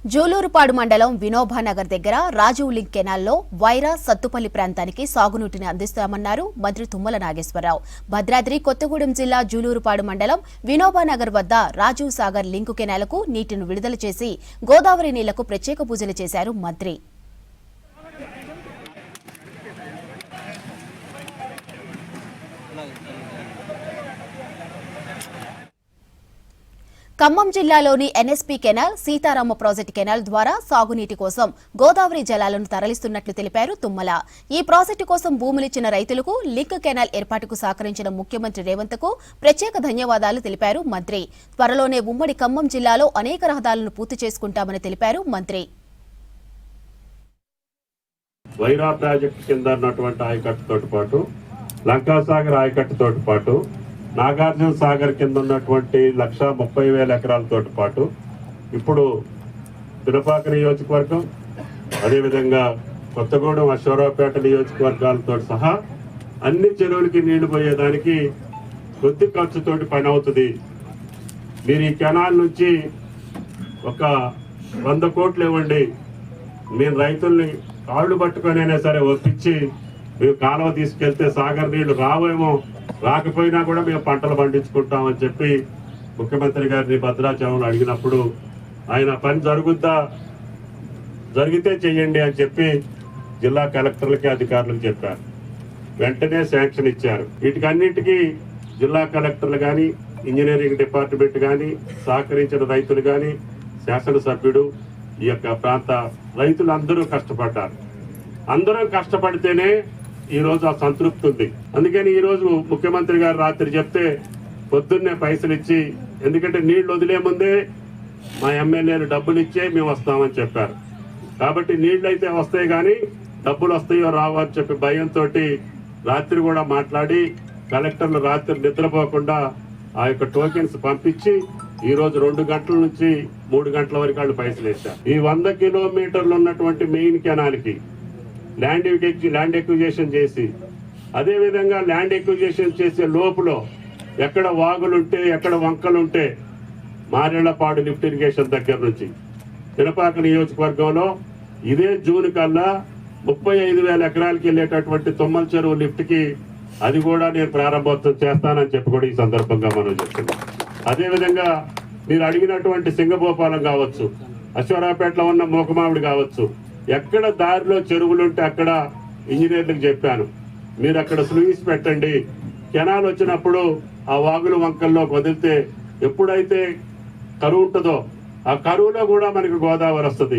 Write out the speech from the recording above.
జూలూరుపాడు మండలం వినోబానగర్ దగ్గర రాజీవ్ లింక్ కెనాల్లో వైరా సత్తుపల్లి ప్రాంతానికి సాగునీటిని అందిస్తామన్నారు మంత్రి తుమ్మల నాగేశ్వరరావు. భద్రాద్రి కొత్తగూడెం జిల్లా జూలూరుపాడు మండలం వినోబానగర్ వద్ద రాజీవ్ సాగర్ లింకు కెనాలకు నీటిని విడుదల చేసి గోదావరి నీళ్లకు ప్రత్యేక పూజలు చేశారు మంత్రి. ఖమ్మం జిల్లాలోని NSP canal, Sitarama project canal ద్వారా సాగునీటి కోసం గోదావరి జలాలను తరలిస్తున్నట్లు తెలిపారు తుమ్మల. ఈ ప్రాజెక్టు కోసం భూములిచ్చిన రైతులకు లింక్ కెనాల్ ఏర్పాటుకు సహకరించిన ముఖ్యమంత్రి రేవంత్ కు ప్రత్యేక ధన్యవాదాలు తెలిపారు మంత్రి. త్వరలోనే ఉమ్మడి ఖమ్మం జిల్లాలో అనేక రహదారులను పూర్తి చేసుకుంటామని తెలిపారు మంత్రి. వైరా ప్రాజెక్టు కింద ఉన్నటువంటి ఆయకట్టుతో పాటు లంకాసాగర్ ఆయకట్టుతో పాటు నాగార్జున సాగర్ కింద ఉన్నటువంటి 1,30,000 ఎకరాలతో పాటు ఇప్పుడు పినపాక నియోజకవర్గం, అదేవిధంగా కొత్తగూడెం, అశ్వరావుపేట నియోజకవర్గాలతో సహా అన్ని చెరువులకి నీళ్లు పోయేదానికి కొద్ది ఖర్చుతోటి పని అవుతుంది. మీరు ఈ కెనాల్ నుంచి ఒక 100 కోట్లు ఇవ్వండి, మేము రైతుల్ని కాళ్ళు పట్టుకొనైనా సరే ఒప్పించి మేము కాలువ తీసుకెళ్తే సాగర్ నీళ్లు రావేమో, రాకపోయినా కూడా మేము పంటలు పండించుకుంటామని చెప్పి ముఖ్యమంత్రి గారిని భద్రాచలంలో అడిగినప్పుడు ఆయన పని జరిగితే చెయ్యండి అని చెప్పి జిల్లా కలెక్టర్లకి, అధికారులకు చెప్పారు. వెంటనే శాంక్షన్ ఇచ్చారు. వీటికన్నింటికీ జిల్లా కలెక్టర్లు కానీ, ఇంజనీరింగ్ డిపార్ట్మెంట్ కానీ, సహకరించిన రైతులు కానీ, శాసనసభ్యుడు, ఈ యొక్క ప్రాంత రైతులందరూ కష్టపడ్డారు. అందరూ కష్టపడితేనే ఈరోజు ఆ సంతృప్తి ఉంది. అందుకని ఈరోజు ముఖ్యమంత్రి గారు రాత్రి చెప్తే పొద్దున్నే పైసలు ఇచ్చి, ఎందుకంటే నీళ్లు వదిలే ముందే మా ఎమ్మెల్యేలు డబ్బులు ఇచ్చే మేము వస్తామని చెప్పారు. కాబట్టి నీళ్లు అయితే వస్తాయి కానీ డబ్బులు వస్తాయో రావో అని చెప్పి భయంతో రాత్రి కూడా మాట్లాడి కలెక్టర్లు రాత్రి నిద్రపోకుండా ఆ యొక్క టోకెన్స్ పంపించి ఈరోజు 2 గంటల నుంచి 3 గంటల వరకు వాళ్ళు పైసలు వేశారు. ఈ 100 కిలోమీటర్లు ఉన్నటువంటి మెయిన్ కెనాల్కి ల్యాండ్ ఎక్విజిషన్ చేసి, అదేవిధంగా ల్యాండ్ ఎక్విజిషన్ చేసే లోపల ఎక్కడ వాగులుంటే, ఎక్కడ వంకలుంటే మారేళ్లపాడు లిఫ్ట్ ఇరిగేషన్ దగ్గర నుంచి పినపాక నియోజకవర్గంలో ఇదే జూన్ కల్లా 35,000 ఎకరాలకి వెళ్ళేటటువంటి తుమ్మల చెరువు లిఫ్ట్కి అది కూడా నేను ప్రారంభోత్సవం చేస్తానని చెప్పి కూడా ఈ సందర్భంగా మనం చెప్తున్నాం. అదేవిధంగా మీరు అడిగినటువంటి సింగభూపాలం కావచ్చు, అశ్వరావుపేటలో ఉన్న మూకమామిడి కావచ్చు, ఎక్కడ దారిలో చెరువులుంటే అక్కడ ఇంజనీర్లకు చెప్పాను, మీరు అక్కడ స్లూయిస్ పెట్టండి. కెనాల్ వచ్చినప్పుడు ఆ వాగులు వంకల్లో వదిలితే ఎప్పుడైతే కరువు ఉంటుందో ఆ కరువులో కూడా మనకి గోదావరి వస్తుంది.